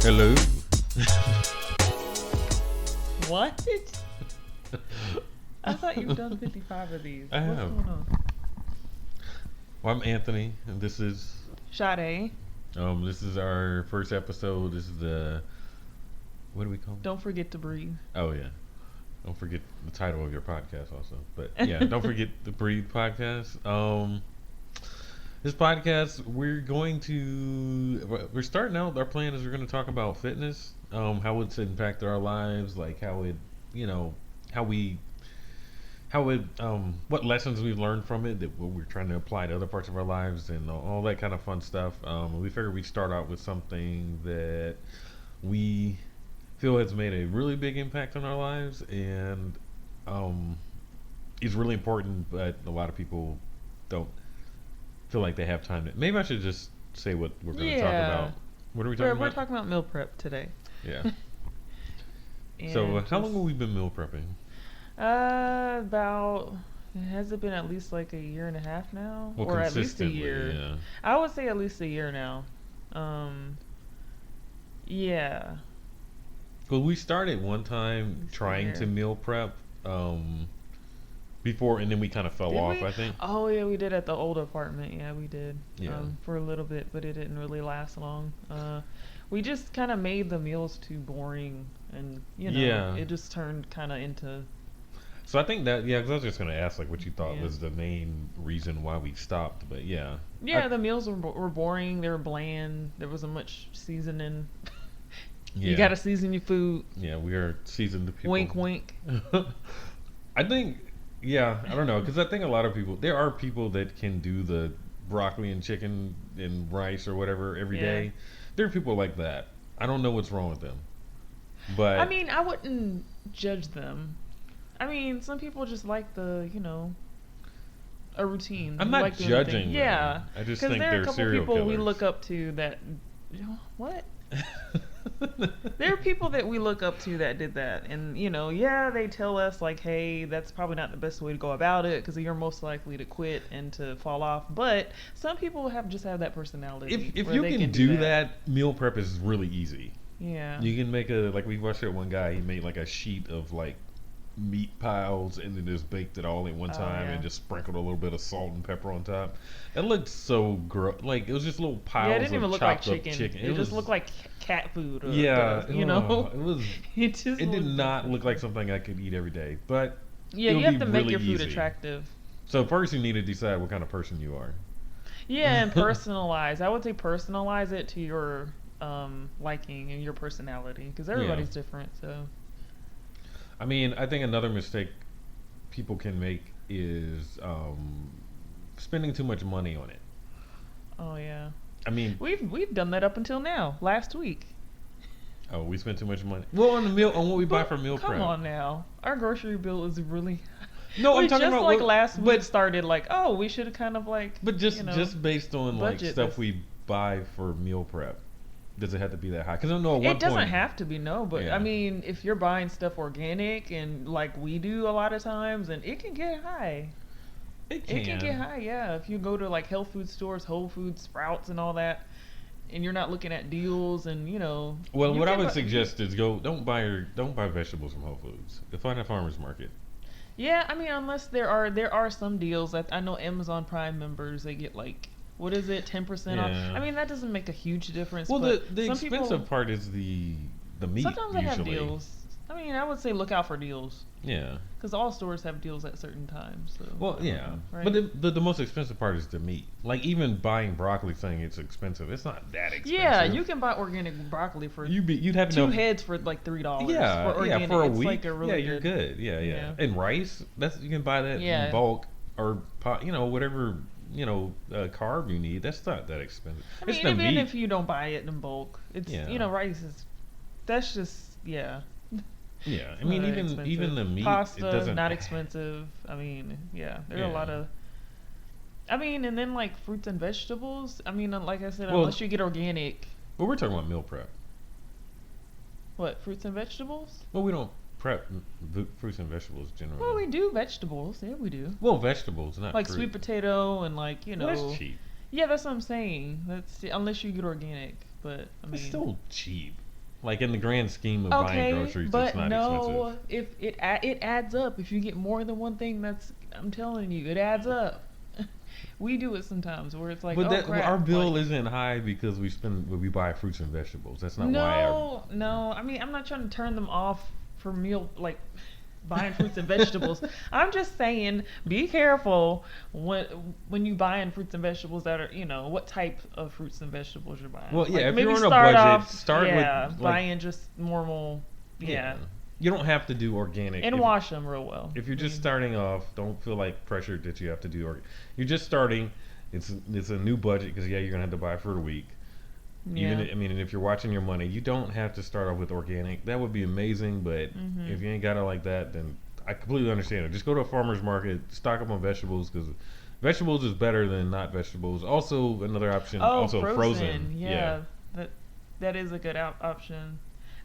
Hello. What? I thought you've done 55 of these. I What's have. going on? Well, I'm Anthony, and this is Sade. this is our first episode. This is the what do we call it? Don't forget to breathe. Oh yeah. Don't forget the title of your podcast also. But yeah, don't forget the Breathe podcast. This podcast we're starting out. Our plan is we're going to talk about fitness, how it's impacted our lives, like how it, you know, how we, how it, what lessons we've learned from it that we're trying to apply to other parts of our lives and all that kind of fun stuff. We figured we'd start out with something that we feel has made a really big impact on our lives and is really important, but a lot of people don't feel like they have time to. Maybe I should just say what we're going to talk about. What are we talking We're about? talking about meal prep today. Yeah. So, how long have we been meal prepping? About, has it been at least like a year and a half now? Well, or at least a consistently, year. yeah. I would say at least a year now. Yeah. Well, we started one time trying to meal prep before, and then we kind of fell off, I think. Oh, yeah, we did at the old apartment. Yeah, we did. Yeah. For a little bit, but it didn't really last long. We just kind of made the meals too boring, and, Yeah. it just turned kind of into... So I think that, yeah, because I was just going to ask, like, what you thought Yeah. was the main reason why we stopped, but yeah. Yeah, the meals were boring. They were bland. There wasn't much seasoning. Yeah. You got to season your food. Yeah, we are seasoned people. Wink, wink. I think, yeah, I don't know, because I think a lot of people, there are people that can do the broccoli and chicken and rice or whatever every day. There are people like that. I don't know what's wrong with them. But I mean, I wouldn't judge them. I mean, some people just like the, a routine. I'm You not like doing judging things. them. Yeah. I just 'Cause think there are they're a couple serial people we killers. look up to that. What? There are people that we look up to that did that, and they tell us like, hey, that's probably not the best way to go about it because you're most likely to quit and to fall off. But some people just have that personality. If where you they can do that, meal prep is really easy. Yeah. You can make like we watched that one guy, he made like a sheet of like meat piles and then just baked it all at one time and just sprinkled a little bit of salt and pepper on top. It looked so gross. Like it was just little piles Yeah, it didn't even of look like chopped up chicken. chicken. It just looked like cat food. Or it was. It just It did looked not look like something I could eat every day. But yeah, it you would have to be make really your food easy. attractive. So first you need to decide what kind of person you are. Yeah, and personalize. I would say personalize it to your liking and your personality because everybody's different. So I mean, I think another mistake people can make is spending too much money on it. oh yeah, I mean, we've done that up until now. Last week. oh, we spent too much money. Well, on what we buy for meal prep. Come on now, our grocery bill is really. No, I'm we talking just about like what, last but, week started like, oh, we should have kind of like. But just based on like budget stuff this. we buy for meal prep, does it have to be that high? Because I know at one It doesn't point, have to be, no, but Yeah. I mean, if you're buying stuff organic and like we do a lot of times, and it can get high. it It can get high, yeah. If you go to like health food stores, Whole Foods, Sprouts, and all that, and you're not looking at deals, and Well, you what I can would bu- suggest is don't buy vegetables from Whole Foods. Find a farmer's market. Yeah, I mean, unless there are some deals that I know Amazon Prime members they get like. What is it? 10% off. Yeah. I mean, that doesn't make a huge difference. Well, but the some expensive people, part is the meat. sometimes they usually. have deals. I mean, I would say look out for deals. Yeah. Because all stores have deals at certain times. So, Well, yeah, right? but the most expensive part is the meat. Like even buying broccoli, saying it's expensive, it's not that expensive. Yeah, you can buy organic broccoli for you'd have two enough. heads for like $3. Yeah, for organic. for a it's week. Like a really you're good. Yeah. Yeah. And rice, you can buy that Yeah. in bulk or whatever carb you need. That's not that expensive. I mean, it's the even meat. if you don't buy it in bulk, it's rice is. That's just Yeah, I not mean that even the expensive. meat Pasta it doesn't not expensive. I mean, there are a Yeah. lot of. I mean, and then like fruits and vegetables. I mean, like I said, Well- unless you get organic. Well, we're talking about meal prep. What, fruits and vegetables? Well, we don't prep fruits and vegetables generally. Well, we do vegetables. Yeah, we do. Well, vegetables, not Like fruit. sweet potato and like Well, that's cheap. Yeah, that's what I'm saying. That's unless you get organic, but I mean, It's still cheap. Like in the grand scheme of buying Okay, groceries, it's but not expensive. no, if it adds up. If you get more than one thing, that's I'm telling you, it adds up. We do it sometimes where it's like, But oh that our crap, like bill isn't high because we buy fruits and vegetables. That's not why our no, no. I mean, I'm not trying to turn them off for meal like buying fruits and vegetables. I'm just saying, be careful when you buying fruits and vegetables that are, what type of fruits and vegetables you're buying. Well, yeah, Like if you're maybe on a start budget, off, start yeah, with like buying just normal, yeah. yeah, You don't have to do organic. and wash them real well. If you're I just mean, starting off, don't feel like pressured that you have to do you're just starting. It's a new budget because yeah, you're gonna have to buy for a week. Even yeah. I mean, and if you're watching your money, you don't have to start off with organic. That would be amazing, but Mhm. if you ain't got it like that, then I completely understand it. Just go to a farmer's market, stock up on vegetables because vegetables is better than not vegetables. Also, another option, Oh, also frozen. Yeah. Yeah, that that is a good option.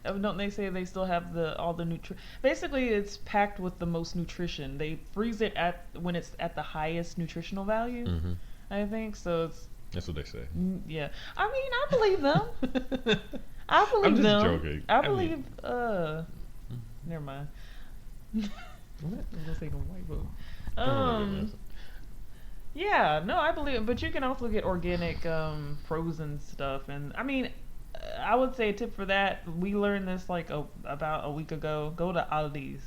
Don't they say they still have the all the Basically, it's packed with the most nutrition. They freeze it at when it's at the highest nutritional value. Hmm. I think so. It's That's what they say. yeah. I mean, I believe them. I I'm believe just them. joking. I I believe. mean, Never mind. what? I'm gonna say the white book. Oh my goodness. Yeah, no, I believe, but you can also get organic frozen stuff, and I mean, I would say a tip for that. We learned this like about a week ago. Go to Aldi's.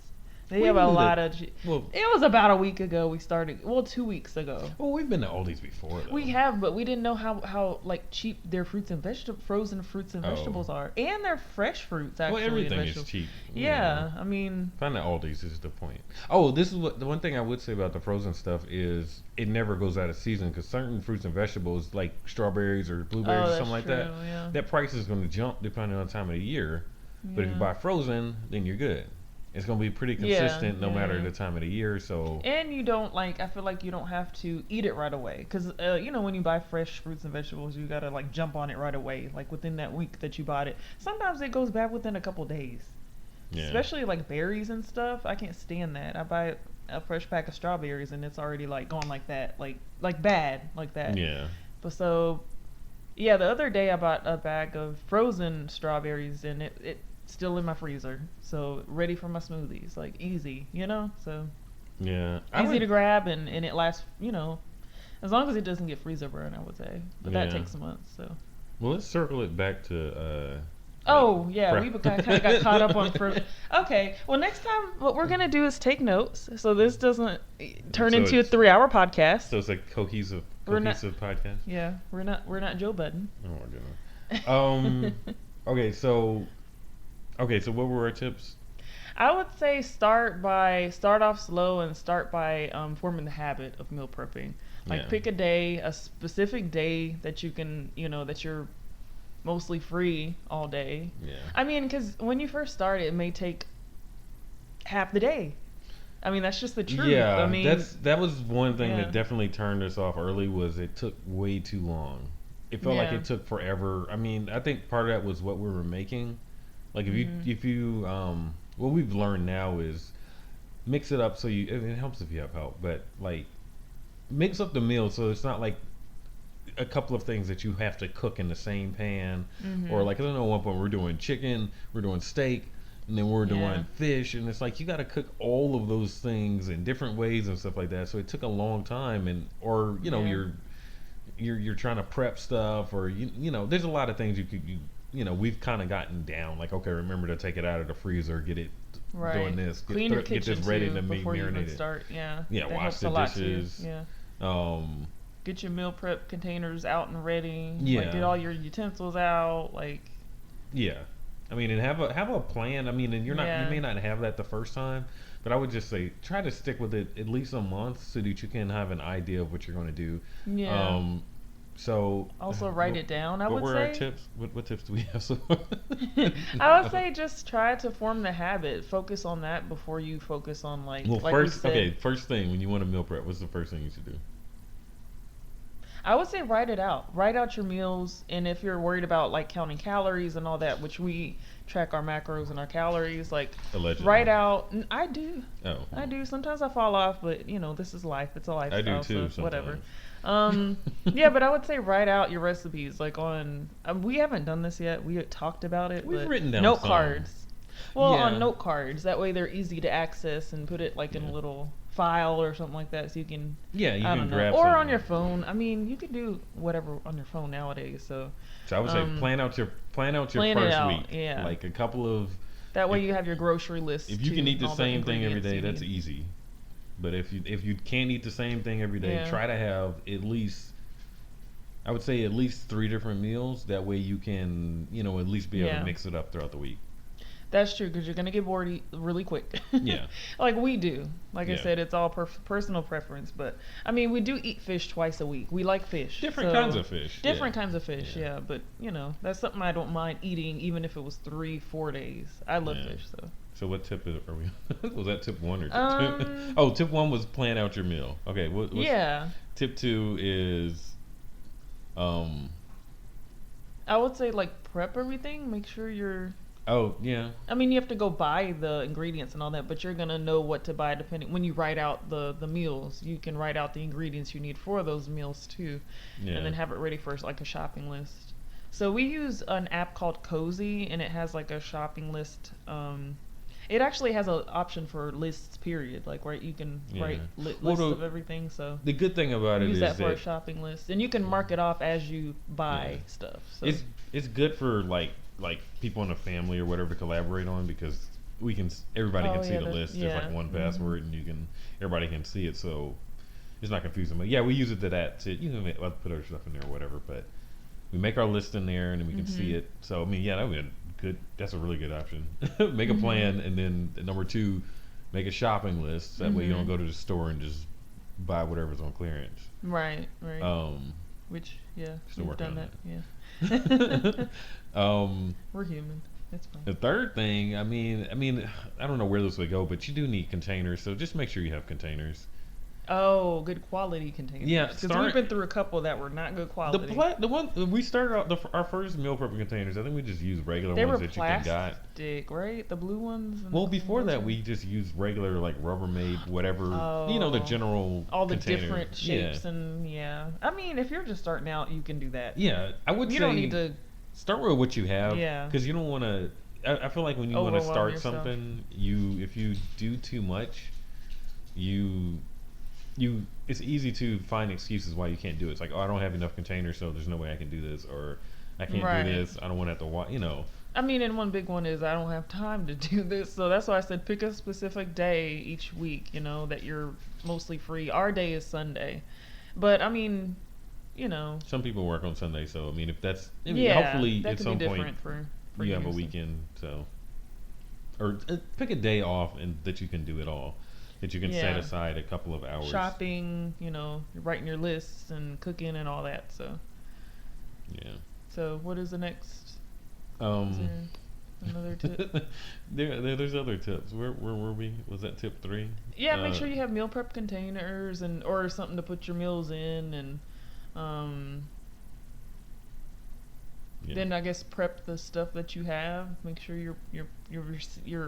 They We have a knew lot that. of. Well, It was about a week ago we started. Well, 2 weeks ago. well, we've been to Aldi's before though. We have, but we didn't know how like cheap their fruits and vegetable frozen fruits and Oh. vegetables are, and their fresh fruits actually. Well, and everything is vegetables. cheap. Yeah, I mean, Find at Aldi's is the point. Oh, this is what the one thing I would say about the frozen stuff is it never goes out of season because certain fruits and vegetables like strawberries or blueberries or that's something like true. that, Yeah. that price is going to jump depending on the time of the year. But if you Yeah. buy frozen, then you're good. It's going to be pretty Yeah, consistent no matter yeah. the time of the year. So And you don't like. I feel like you don't have to eat it right away, because when you buy fresh fruits and vegetables, you gotta like jump on it right away, like within that week that you bought it. Sometimes it goes bad within a couple days, yeah, especially like berries and stuff. I can't stand that. I buy a fresh pack of strawberries and it's already like gone like that, like bad like that. yeah, But so, yeah, the other day I bought a bag of frozen strawberries and it still in my freezer, so ready for my smoothies, like easy, so. yeah. Easy to grab and it lasts, as long as it doesn't get freezer burn, I would say. But that Yeah. takes months, so. Well, let's circle it back to Oh, yeah, Pre- we kind of got caught up on fruit. Okay, well, next time what we're going to do is take notes so this doesn't turn So into a it's- 3-hour podcast. so it's a cohesive We're not- podcast. Yeah, we're not Joe Budden. Oh my goodness. Okay, so what were our tips? I would say start off slow and start by forming the habit of meal prepping. Like Yeah. pick a specific day that you can, that you're mostly free all day. Yeah. I mean, because when you first start, it may take half the day. I mean, that's just the truth. Yeah, I mean, that was one thing yeah. that definitely turned us off early was it took way too long. It felt like Yeah. it took forever. I mean, I think part of that was what we were making. Like Mhm. if you what we've learned now is mix it up so it helps if you have help, but like mix up the meal so it's not like a couple of things that you have to cook in the same pan Mhm. or like I don't know, at one point we're doing chicken, we're doing steak, and then we're doing Yeah. fish, and it's like you got to cook all of those things in different ways and stuff like that. So it took a long time, and or Yeah. you're trying to prep stuff, or there's a lot of things we've kind of gotten down. Like okay, remember to take it out of the freezer, get it Right. doing this, Clean your get kitchen this ready too to before you even marinate it. start. Yeah. Yeah, That wash helps the a lot, too. dishes. Yeah. Um, Get your meal prep containers out and ready. Yeah. Like, get all your utensils out. Like, Yeah, I mean, and have a plan. I mean, and you Yeah. may not have that the first time, but I would just say try to stick with it at least a month so that you can have an idea of what you're going to do. yeah. So Also write it down, I what would were say. our tips? What tips do we have? So I would say just try to form the habit. Focus on that before you focus on like well, like first, we said. okay, first thing when you want to meal prep, what's the first thing you should do? I would say write it out. Write out your meals, and if you're worried about like counting calories and all that, which we track our macros and our calories, like Allegedly. write out. I do. Oh, I do. Sometimes I fall off, but this is life. It's a lifestyle. I do too. So whatever. Um, yeah, but I would say write out your recipes like on. We haven't done this yet. We had talked about it, We've but written down note some. cards. Well, on Yeah. note cards. That way they're easy to access and put it like in a Yeah. little file or something like that, so you can. Yeah, you I can don't know. grab Or on some. your phone. I mean, you can do whatever on your phone nowadays. So, So I would say um, plan out your plan it first out. week. Yeah. Like a couple of That way if you have your grocery if list you can too, eat the all the same thing every ingredients day, you that's need. easy. But if you can't eat the same thing every day, Yeah. try to have at least, I would say, at least three different meals. That way you can, at least be able to Yeah. mix it up throughout the week. That's true because you're gonna get bored really quick, Yeah. like we do. Like I Yeah. said, it's all personal preference. But I mean, we do eat fish twice a week. We like fish, Different kinds so of fish. Yeah. different kinds of fish. Yeah. Yeah, but that's something I don't mind eating, even if it was 3, 4 days. I love Yeah. fish, so. So what tip are we? Was that tip one or tip two? Um, Oh, tip one was plan out your meal. Okay. What's yeah, tip two is um. I would say like prep everything. Make sure you're. Oh yeah. I mean, you have to go buy the ingredients and all that, but you're gonna know what to buy depending when you write out the meals. You can write out the ingredients you need for those meals too, Yeah. and then have it ready for like a shopping list. So we use an app called Cozy, and it has like a shopping list. It actually has an option for lists. Period. Like where you can Yeah. write Well, lists of everything. So the good thing about it use is that for a that shopping list, and you can mark it off as you yeah, buy stuff. So it's good for like people in the family or whatever to collaborate on because everybody oh can see yeah, the list. There's yeah. like one Hmm. password and everybody can see it, so it's not confusing. But yeah, we use it to that to I'll put other stuff in there or whatever, but we make our list in there and then we can see Hmm. it. So I mean, yeah, that would be a good. That's a really good option. Make a Hmm. plan and then number two, make a shopping list. That way you don't Hmm. go to the store and just buy whatever's on clearance. Right, right. Um, Which, yeah, Still we've working done on that. Yeah. that. um, We're human. It's fine. the third thing, I mean, I don't know where this would go, but you do need containers, so just make sure you have containers. Oh, good quality containers. Yeah, Because we've start been through a couple that were not good the quality. the one we started out our first meal prep containers. I think we just used regular They ones were that you can got. plastic, right? The blue ones. And Well, the before those that, ones? we just used regular like Rubbermaid, whatever the Oh, general all the container. different Yeah, shapes and yeah. I mean, if you're just starting out, you can do that. yeah. I would You say don't need to. start with what you have, Yeah. because you don't want to. I feel like when you want to Overwhelm start yourself. something, if you do too much, you it's easy to find excuses why you can't do it. It's like, oh, I don't have enough containers, so there's no way I can do this, or I can't Right. do this. I don't want to have to watch. I mean, and one big one is I don't have time to do this. So that's why I said pick a specific day each week, that you're mostly free. Our day is Sunday. But I mean, you know, Some people work on Sunday, so I mean, if that's yeah, hopefully that at could some be point different for you have a so. weekend, so or pick a day off and that you can do it all, that you can set Yeah. aside a couple of hours. Shopping, you're writing your lists and cooking and all that. So, Yeah. what is the next? Is Um. there another tip? There's other tips. Where were we? Was that tip three? Yeah, make Uh, sure you have meal prep containers and or something to put your meals in, and Yeah. then I guess prep the stuff that you have. Make sure you're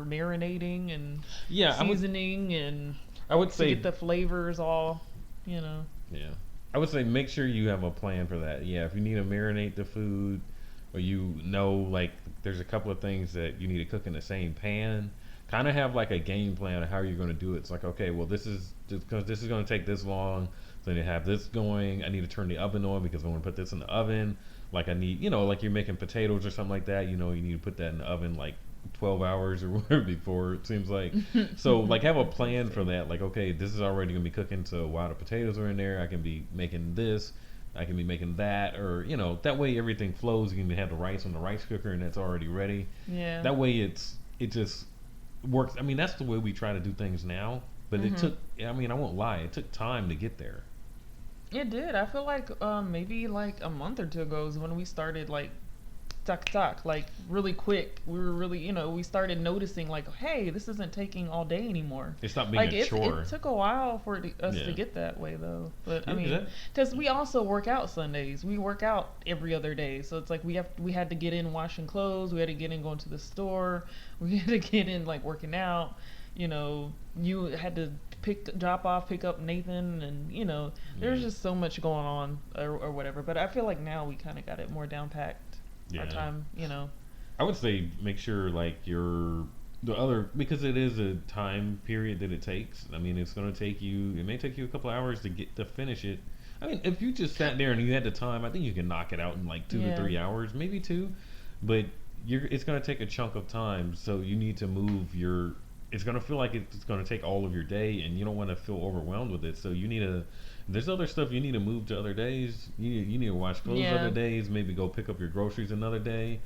marinating and Yeah, seasoning and I would to say get the flavors all. yeah. I would say make sure you have a plan for that. Yeah, if you need to marinate the food, or like there's a couple of things that you need to cook in the same pan, kind of have like a game plan of how you're going to do it. It's like, okay, well, this is because this is going to take this long, so I need to have this going. I need to turn the oven on because I want to put this in the oven. Like I need, like you're making potatoes or something like that. You need to put that in the oven like 12 hours or whatever before, it seems like. So like have a plan for that. Like, okay, this is already gonna be cooking, so while the potatoes are in there, I can be making this, I can be making that, or that way everything flows. You can have the rice on the rice cooker and that's already ready. Yeah. That way it just works. I mean, that's the way we try to do things now, but it took, I mean, I won't lie, it took time to get there. It did. I feel like maybe like a month or two ago is when we started like like really quick. We were really, we started noticing like, hey, this isn't taking all day anymore. It's not being Like a chore. it took a while for us Yeah. to get that way though. But I Yeah, mean, because we also work out Sundays. We work out every other day, so it's like we had to get in washing clothes. We had to get in going to the store. We had to get in like working out. You had to drop off, pick up Nathan, and there's Yeah. just so much going on or whatever. But I feel like now we kind of got it more down packed. Our Yeah. time. I would say make sure like the other, because it is a time period that it takes. I mean, it's going to take you. It may take you a couple hours to finish it. I mean, if you just sat there and you had the time, I think you can knock it out in like 2 to 3 hours, maybe two. But it's going to take a chunk of time, so you need to move your. It's going to feel like it's going to take all of your day, and you don't want to feel overwhelmed with it. So you need to. There's other stuff you need to move to other days. You need to wash clothes Yeah. other days. Maybe go pick up your groceries another day.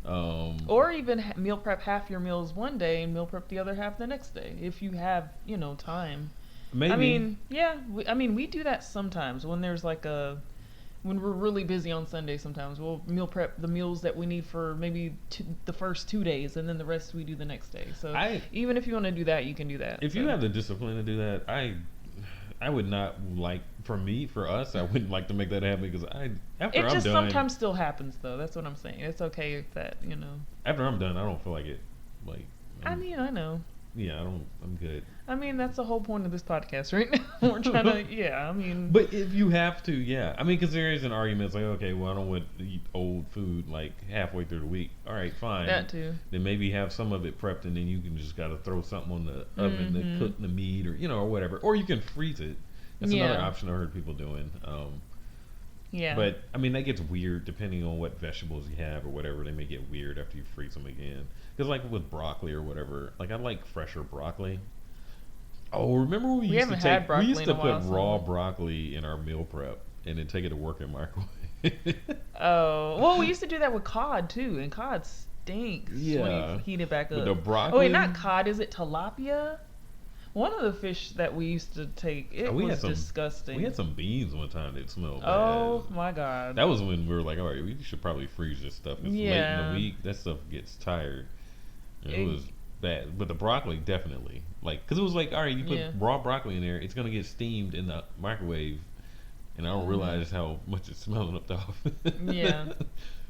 Or even meal prep half your meals one day and meal prep the other half the next day if you have time. Maybe. I mean, yeah. We do that sometimes when there's like when we're really busy on Sunday. Sometimes we'll meal prep the meals that we need for maybe the first 2 days, and then the rest we do the next day. So even if you want to do that, you can do that. If you have the discipline to do that, I would not like, for us, I wouldn't like to make that happen, because after it I'm just done, sometimes still happens though. That's what I'm saying. It's okay if that. after I'm done, I don't feel like it. Like, I mean, I know. Yeah, I'm good. I mean, that's the whole point of this podcast right now. We're trying to, yeah, I mean. But if you have to, yeah. I mean, because there is an argument. It's like, okay, well, I don't want to eat old food like halfway through the week. All right, fine. That too. Then maybe have some of it prepped, and then you can just got to throw something on the oven to cook the meat, or or whatever. Or you can freeze it. That's another option I heard people doing. Yeah. But I mean, that gets weird depending on what vegetables you have or whatever. They may get weird after you freeze them again. Because like with broccoli or whatever, like I like fresher broccoli. Oh, remember when we used to take? We used to put raw broccoli in our meal prep and then take it to work in microwave. Oh, well, we used to do that with cod too, and cod stinks when you heat it back up. With the broccoli. Oh wait, not cod. Is it tilapia? One of the fish that we used to take, it was disgusting. We had some beans one time that smelled bad. Oh my god. That was when we were like, all right, we should probably freeze this stuff. It's late in the week. That stuff gets tired. It was bad. But the broccoli, definitely. Like, because it was like, all right, you put raw broccoli in there, it's going to get steamed in the microwave. And I don't realize how much it's smelling up the oven. Yeah.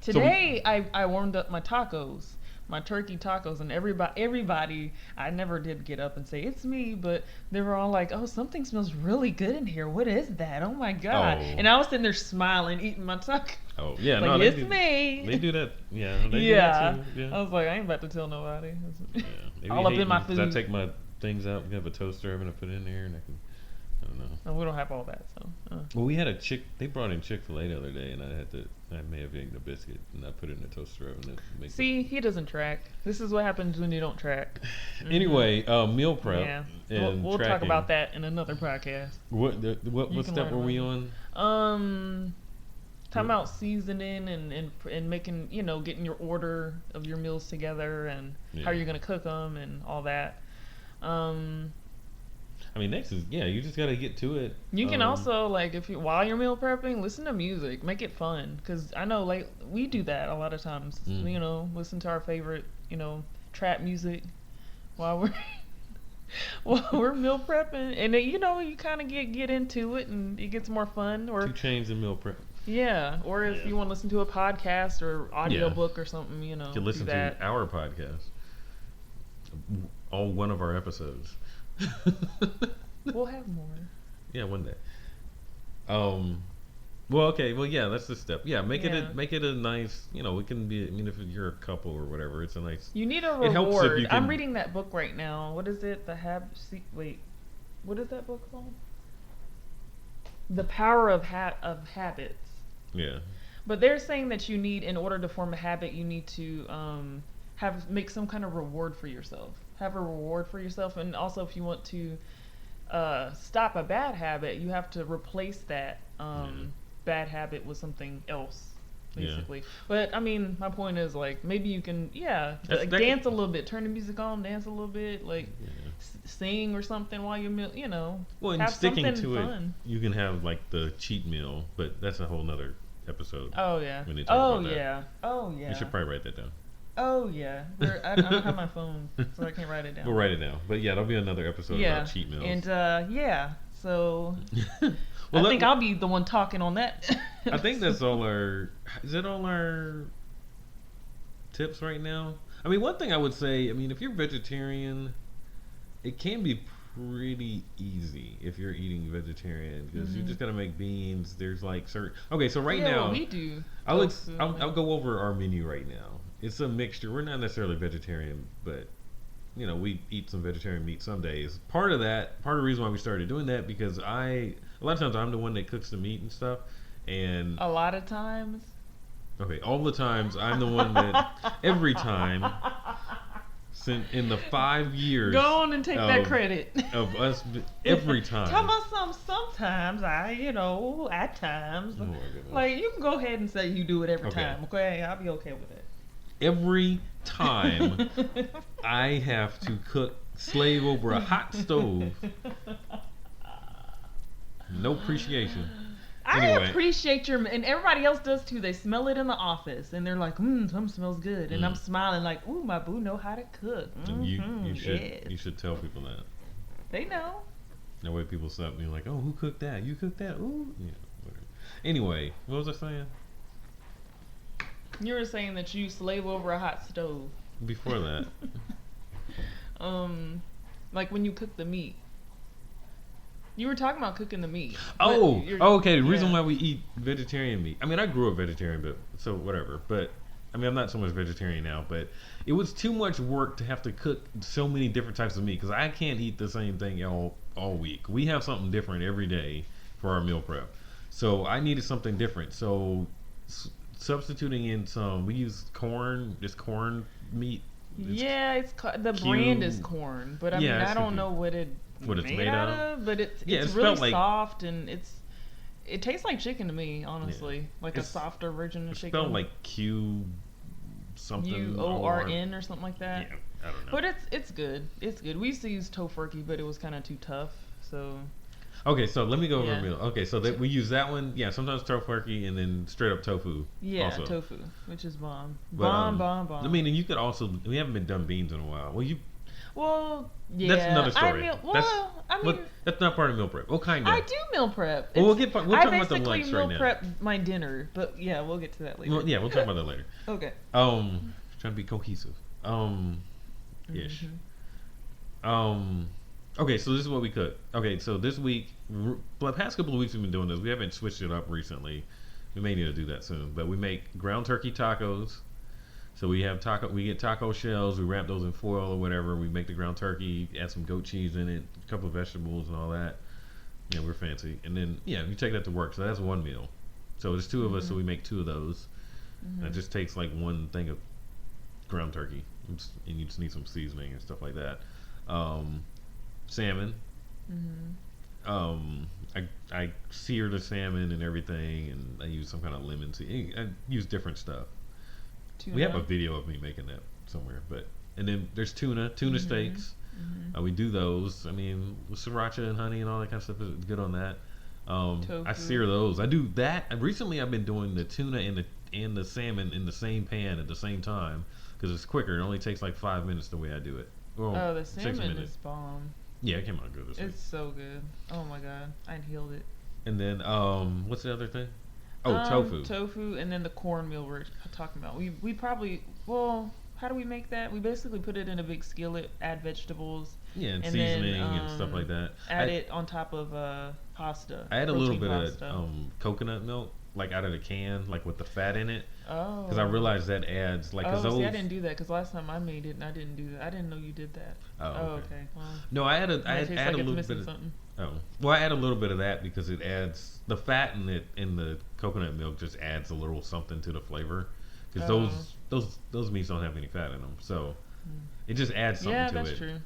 Today, I warmed up my tacos. My turkey tacos, and everybody, I never did get up and say it's me, but they were all like, oh, something smells really good in here. What is that? Oh my god. Oh. And I was sitting there smiling, eating my taco. Oh yeah, like, no, it's me. They do that. Yeah, they do that too. Yeah. I was like, I ain't about to tell nobody. Yeah. All up in my food. I take my things out. We have a toaster oven. I put it in there, and I don't know. No, we don't have all that. So. Well, we had they brought in Chick-fil-A the other day, and I may have eaten a biscuit, and I put it in the toaster oven. See, he doesn't track. This is what happens when you don't track. Anyway, meal prep. Yeah, and we'll talk about that in another podcast. What step were we on? Talking about seasoning and making, getting your order of your meals together and how you're gonna cook them and all that. I mean, next is you just gotta get to it. You can also while you're meal prepping, listen to music, make it fun. Because I know we do that a lot of times. Listen to our favorite trap music while we're meal prepping, and then, you kind of get into it, and it gets more fun. Or 2 Chainz and meal prep. Yeah, or if you want to listen to a podcast or audio book or something, you can listen to our podcast. All one of our episodes. We'll have more. Yeah, one day. Well, okay. Well, yeah, that's the step. Yeah, make it a nice. It can be. I mean, if you're a couple or whatever, it's a nice. You need a reward. It helps if you can, I'm reading that book right now. What is it? Wait, what is that book called? The Power of Habits. Yeah. But they're saying that you need, in order to form a habit, you need to make some kind of reward for yourself. Have a reward for yourself, and also if you want to stop a bad habit, you have to replace that bad habit with something else, basically. Yeah. But I mean, my point is maybe you can dance a little bit, turn the music on, dance a little bit, sing or something while you're well, and have sticking something to fun. It, you can have the cheat meal, but that's a whole nother episode. Oh yeah. When they talk about that. Oh yeah. You should probably write that down. Oh yeah, I don't have my phone, so I can't write it down. We'll write it down. But yeah, there'll be another episode about cheat meals. And so well, I think I'll be the one talking on that. I think that's all is that all our tips right now? I mean, one thing I would say, if you're vegetarian, it can be pretty easy if you're eating vegetarian because you Mhm. just gotta make beans. There's like certain. Okay, so right Yeah, well, now we do I'll ex- tofu. I'll go over our menu right now. It's a mixture. We're not necessarily vegetarian, but we eat some vegetarian meat some days. Part of the reason why we started doing that because a lot of times I'm the one that cooks the meat and stuff, and A lot of times. okay, all the times I'm the one that every time since in the 5 years Go on and take that of credit. of us every Tell time. us sometimes at times. Oh my goodness. Like, you can go ahead and say you do it every Okay. time, okay? I'll be okay with Every time it. I have to cook slave over a hot stove, no appreciation. I Anyway. appreciate and everybody else does too. They smell it in the office, and they're like, something smells good," and I'm smiling like, "Ooh, my boo know how to cook." And Yes. you should tell people that. They know. That way people stop being like, "Oh, who cooked that? You cooked that? Ooh, yeah, whatever." Anyway, what was I saying? You were saying that you slave over a hot stove. Before that, Like when you cook the meat. You were talking about cooking the meat. okay. The reason yeah. why we eat vegetarian meat. I mean, I grew up vegetarian, but so whatever. But I mean, I'm not so much vegetarian now. But it was too much work to have to cook so many different types of meat because I can't eat the same thing all week. We have something different every day for our meal prep. So I needed something different. So substituting in we use corn, just corn meat. Yeah, the brand is corn, but I mean I don't know what it's made out of, but it's really soft and it tastes like chicken to me, honestly, like a softer version of chicken. It's spelled like Q something UORN or something like that. Yeah, I don't know. But it's good. It's good. We used to use tofurkey, but it was kind of too tough. So okay, so let me go over Yeah. a meal. Okay, so we use that one. Yeah, sometimes tofurkey and then straight up tofu. yeah, also. tofu, which is bomb. But, Bomb. I mean, and you could also. We haven't been done beans in a while. Well, yeah. That's another story. I mean, that's not part of meal prep. Well, kind of. I do meal prep. Well, we'll talk about the I lunch basically right meal now. prep my dinner, but yeah, we'll get to that later. Well, yeah, we'll talk about that later. Okay. Trying to be cohesive. Ish. Okay, so this is what we cook. Okay, so this week, the past couple of weeks we've been doing this. We haven't switched it up recently. We may need to do that soon. But we make ground turkey tacos. So we get taco shells. We wrap those in foil or whatever. We make the ground turkey, add some goat cheese in it, a couple of vegetables and all that. Yeah, we're fancy. And then you take that to work. So that's one meal. So there's two of us, so we make two of those. And it just takes like one thing of ground turkey, and you just need some seasoning and stuff like that. Salmon. I sear the salmon and everything, and I use some kind of lemon. I use different stuff. Tuna. We have a video of me making that somewhere, and then there's tuna steaks. We do those. I mean, with sriracha and honey and all that kind of stuff is good on that. I sear those. I do that. Recently, I've been doing the tuna and the salmon in the same pan at the same time because it's quicker. It only takes like 5 minutes the way I do it. Well, the 6 salmon minutes. is bomb. Yeah, it came out good this week. It's so good. Oh my god, I inhaled it. And then, what's the other thing? Oh, tofu. Tofu, and then the cornmeal we're talking about. We probably how do we make that? We basically put it in a big skillet, add vegetables. Yeah, and then, seasoning and stuff like that. Add it on top of pasta. I add a little bit pasta. of coconut milk, like out of the can, like with the fat in it. Oh. Because I realized that adds like. See, I didn't do that because last time I made it, and I didn't do that. I didn't know you did that. Oh, okay. Well, no, I add a like little bit of. Something. Oh, well, I add a little bit of that because it adds the fat in the coconut milk just adds a little something to the flavor. Because those meats don't have any fat in them, so it just adds something to it. Yeah, that's true.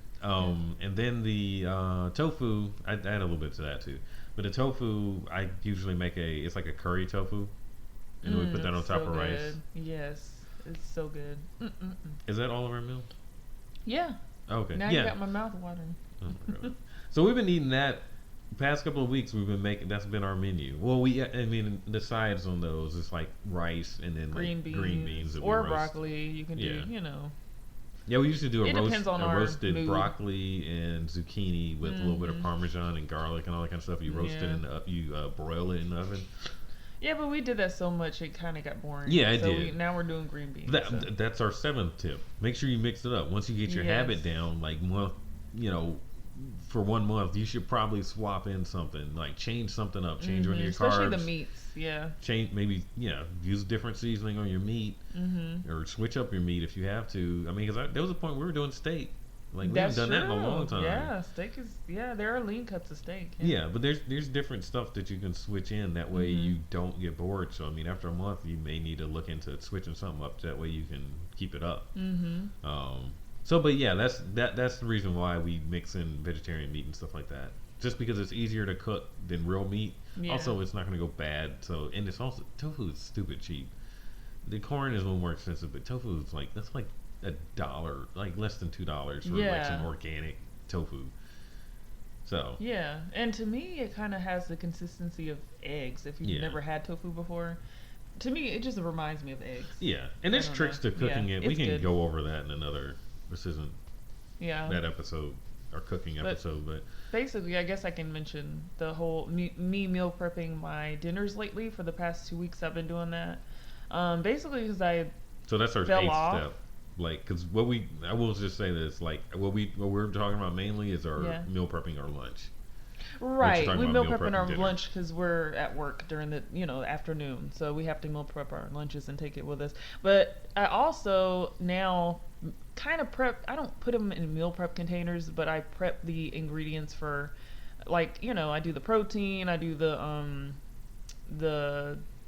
And then the tofu, I add a little bit to that too. But the tofu, I usually make it's like a curry tofu, and then we put that on top of rice. Yes, it's so good. Is that all of our meal? Yeah. Okay. Now you got my mouth watering. Oh my God. So we've been eating that. Past couple of weeks we've been making. That's been our menu. Well, I mean, the sides on those is like rice and then green beans that or we roast. Broccoli. You can do, Yeah, we used to do a roasted mood. broccoli and zucchini with a little bit of Parmesan and garlic and all that kind of stuff. You roast it you broil it in the oven. Yeah, but we did that so much it kind of got boring. Yeah, it did. Now we're doing green beans. That's our 7th tip. Make sure you mix it up. Once you get your habit down, like for 1 month, you should probably swap in something, like change something up, change one of your Especially the carbs, meats. Yeah. change maybe use different seasoning on your meat, or switch up your meat if you have to. I mean, because there was a point we were doing steak, like we haven't That's done true. that in a long time. Yeah, steak is. Yeah, there are lean cuts of steak. Yeah, but there's different stuff that you can switch in. That way Mm-hmm. you don't get bored. So I mean, after a month, you may need to look into switching something up. That way you can keep it up. Mm-hmm. So, but yeah, that's the reason why we mix in vegetarian meat and stuff like that. Just because it's easier to cook than real meat. Yeah. Also, it's not going to go bad. So, and it's also tofu is stupid cheap. The corn is a little more expensive, but tofu is like that's like $1, like less than $2 for like Yeah. some organic tofu. So Yeah, and to me, it kind of has the consistency of eggs. If you've Yeah. never had tofu before, to me, it just reminds me of eggs. yeah, and I there's don't tricks know. to cooking Yeah, it. We it's can good. go over that in another. This isn't Yeah. that episode, our cooking But- episode, but Basically, I guess I can mention the whole me meal prepping my dinners lately. For the past 2 weeks, I've been doing that. Basically, because I so that's our fell eighth off. step. Like, because I will just say this, like what we're talking about mainly is our Yeah. meal prepping our lunch. Right, talking we about meal meal prepping prepping our dinner. lunch because we're at work during the afternoon, so we have to meal prep our lunches and take it with us. But I also now kind of prep. I don't put them in meal prep containers, but I prep the ingredients for, like I do the protein, I do the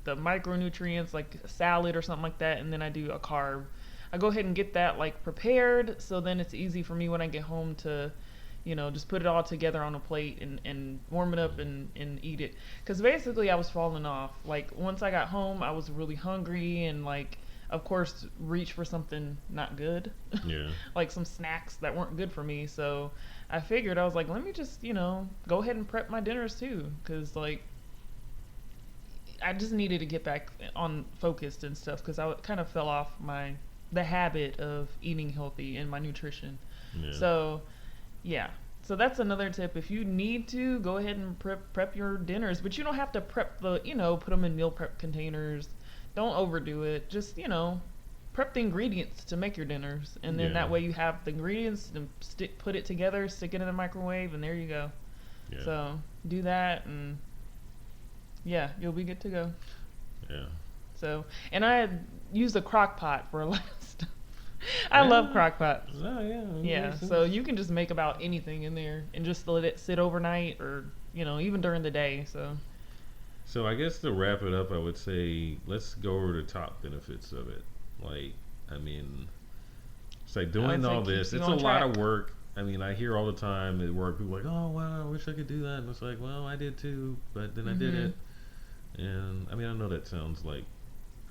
micronutrients like salad or something like that, and then I do a carb. I go ahead and get that like prepared, so then it's easy for me when I get home to just put it all together on a plate and warm it up and eat it. Because basically I was falling off. Like once I got home, I was really hungry and like, of course, reach for something not good. Yeah. Like some snacks that weren't good for me. So I figured, I was like, let me just, go ahead and prep my dinners too. Because like, I just needed to get back on focused and stuff. Because I kind of fell off the habit of eating healthy and my nutrition. Yeah. So, yeah. So that's another tip. If you need to, go ahead and prep your dinners, but you don't have to prep put them in meal prep containers. Don't overdo it. Just, prep the ingredients to make your dinners, and then Yeah. that way you have the ingredients and put it together, stick it in the microwave, and there you go. Yeah. So do that, and yeah, you'll be good to go. Yeah. So, and I used a crock pot for a lot of stuff. I love crock pots. Oh yeah. Yeah, makes so sense. you can just make about anything in there and just let it sit overnight, or even during the day. So I guess to wrap it up, I would say let's go over the top benefits of it. Like, I mean, it's like doing say all keeps this. you It's a on lot track. of work. I mean, I hear all the time at work people like, "Oh wow, I wish I could do that," and it's like, "Well, I did too, but then I did Mhm. it." And I mean, I know that sounds like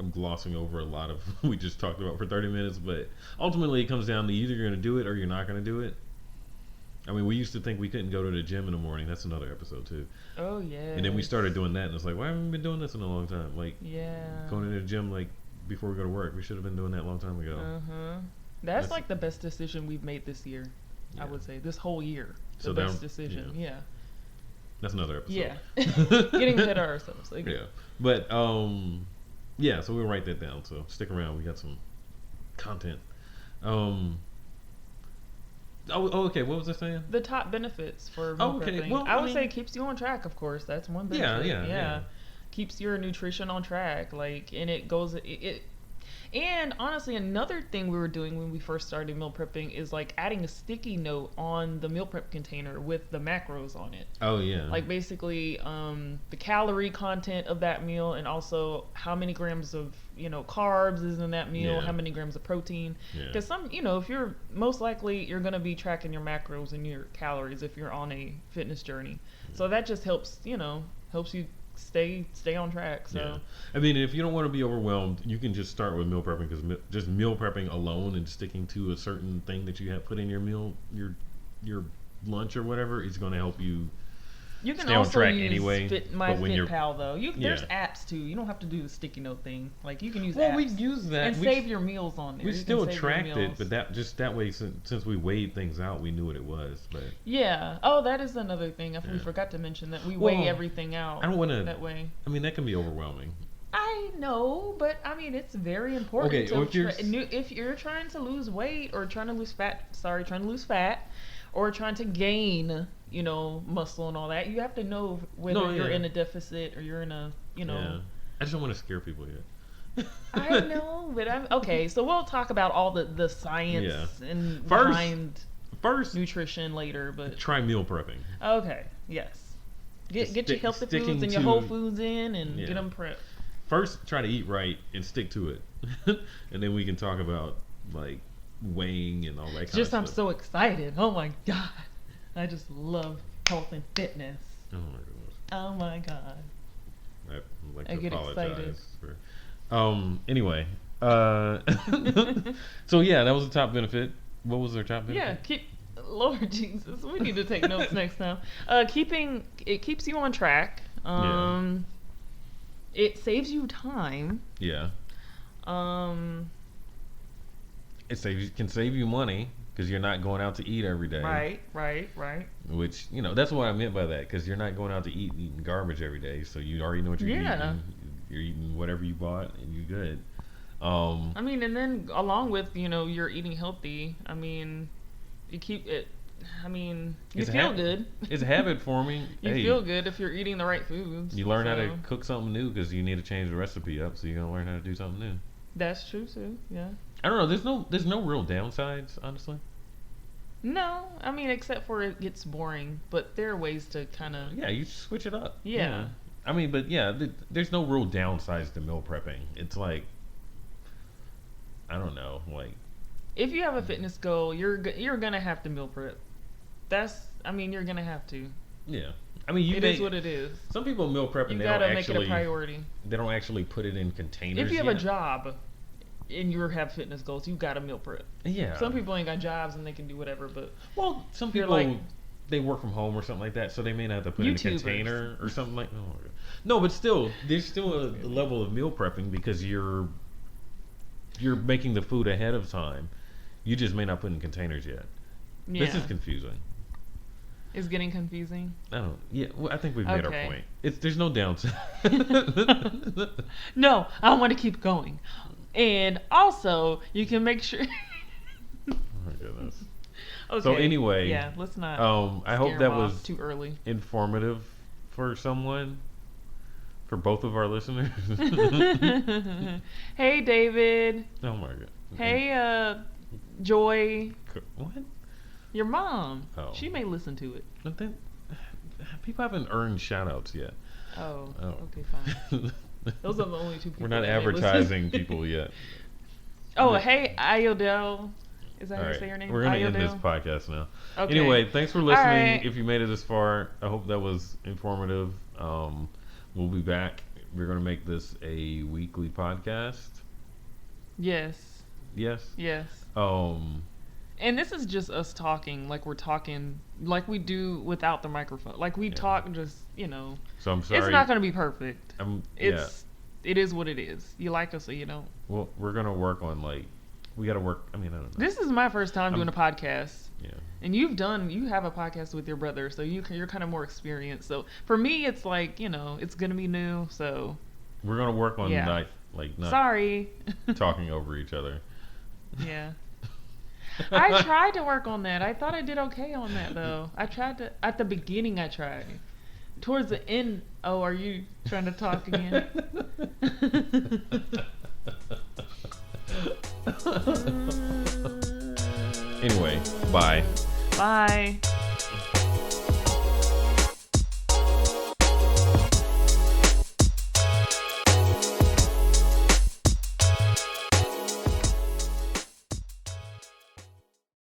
I'm glossing over a lot of what we just talked about for 30 minutes, but ultimately it comes down to either you're going to do it or you're not going to do it. I mean, we used to think we couldn't go to the gym in the morning. That's another episode too. Oh yeah. And then we started doing that, and it's like, why haven't we been doing this in a long time? Like Yeah. going to the gym like before we go to work. We should have been doing that a long time ago. That's That's- like the best decision we've made this year. Yeah. I would say this whole year, the So best that- decision. Yeah. That's another episode. Yeah. Getting ahead of ourselves. Like, Yeah. But yeah, so we'll write that down. So stick around. We got some content. Okay. What was I saying? The top benefits for meal Oh, okay. prepping. Well, I I would mean- say it keeps you on track. Of course, that's one Yeah, benefit. yeah. Keeps your nutrition on track. Like, and it goes it. And honestly, another thing we were doing when we first started meal prepping is like adding a sticky note on the meal prep container with the macros on it. Oh yeah. Like basically the calorie content of that meal, and also how many grams of carbs is in that meal, Yeah. how many grams of protein. Yeah. Because if you're most likely you're going to be tracking your macros and your calories if you're on a fitness journey. So that just helps you stay on track. So Yeah. I mean, if you don't want to be overwhelmed, you can just start with meal prepping, because just meal prepping alone and sticking to a certain thing that you have put in your meal, your lunch or whatever, is going to help you. you can Stay on also track use anyway, My but when you're- FitPal though. There's Yeah. apps too. You don't have to do the sticky note thing. Like you can use Well, apps we use that. and save your meals on there. We You can still save your tracked it, meals. but that way, since we weighed things out, we knew what it was. But Yeah. Oh, that is another thing. We Yeah. forgot to mention that we Well, weigh everything out. I don't want that to. way. I mean, that can be overwhelming. I know, but I mean, it's very important. Okay, to or if you're if you're trying to lose weight or trying to lose fat, or trying to gain, muscle and all that, you have to know whether No, you're yeah. in a deficit or you're in a, Yeah. I just don't want to scare people yet. I know, but I'm okay. So we'll talk about all the science Yeah. and First- behind First, nutrition later, but try meal prepping. okay, yes. Get your healthy Sticking foods and your to- whole foods in and Yeah. get them prepped. First, try to eat right and stick to it, and then we can talk about like weighing and all that kind Just of I'm stuff. so excited. Oh my god. I just love health and fitness. Oh my goodness. Oh my god. I'd like I to get apologize excited. for. Anyway, so yeah, that was the top benefit. What was their top benefit? Yeah, Lord Jesus, we need to take notes next time. It keeps you on track. It saves you time. Yeah. Um, Can save you money because you're not going out to eat every day. right. Which that's what I meant by that, because you're not going out to eat and eating garbage every day, so you already know what you're Yeah. eating. You're eating whatever you bought, and you're good. I mean, and then along with you're eating healthy. I mean, you keep it. I mean, you It's a feel habit. good. It's a habit forming. You feel good if you're eating the right foods. You learn how to so- cook something new because you need to change the recipe up, so you're gonna learn how to do something new. That's true too. Yeah. I don't know. There's no real downsides, honestly. No, I mean, except for it gets boring. But there are ways to kind of. Yeah, you switch it up. Yeah. I mean, but yeah, there's no real downsides to meal prepping. It's like, I don't know, like. If you have a fitness goal, you're gonna have to meal prep. You're gonna have to. Yeah. I mean, It is what it is. Some people meal prep You and they gotta don't make it actually. a priority. They don't actually put it in containers. If you have a yet. job and you have fitness goals, you gotta meal prep. Yeah. Some people ain't got jobs and they can do whatever, but Well, some You're people like- they work from home or something like that, so they may not have to put it in a YouTubers. container or something like. Oh my God. No, but still, there's still a level of meal prepping because you're making the food ahead of time. You just may not put in containers yet. yeah, This is confusing. it's getting confusing. I don't. Yeah, well, I think we've made our Okay. point. There's no downside. No, I want to keep going, and also you can make sure. Oh my goodness. Okay. So anyway, yeah, let's not. I hope scare that 'em off was too early. informative for someone, for both of our listeners. Hey, David. Oh my god. Hey, Joy. What? Your mom. Oh. She may listen to it. But then, people haven't earned shout-outs yet. Oh. Oh. Okay, fine. Those are the only two people. We're not that may listen. advertising people yet. Oh, But- hey, Iodel. Is that All how you right, say your name? we're gonna end this Iodel? podcast now. Okay. Anyway, thanks for listening. right. If you made it this far, I hope that was informative. We'll be back. We're gonna make this a weekly podcast. Yes. Yes. Yes. And this is just us talking, like we're talking, like we do without the microphone. Like we talk just, So I'm sorry. It's not going to be perfect. Yeah. It is what it is. You like us or you don't. Well, we're gonna work on we gotta work. I mean, I don't know. This is my first time doing a podcast. Yeah. And you have a podcast with your brother, so you're kind of more experienced. So for me, it's like, it's going to be new. So We're gonna work on Yeah. not sorry. talking over each other. Yeah. I tried to work on that. I thought I did okay on that, though. I tried to, at the beginning, I tried. Towards the end, oh, are you trying to talk again? Anyway, bye. Bye.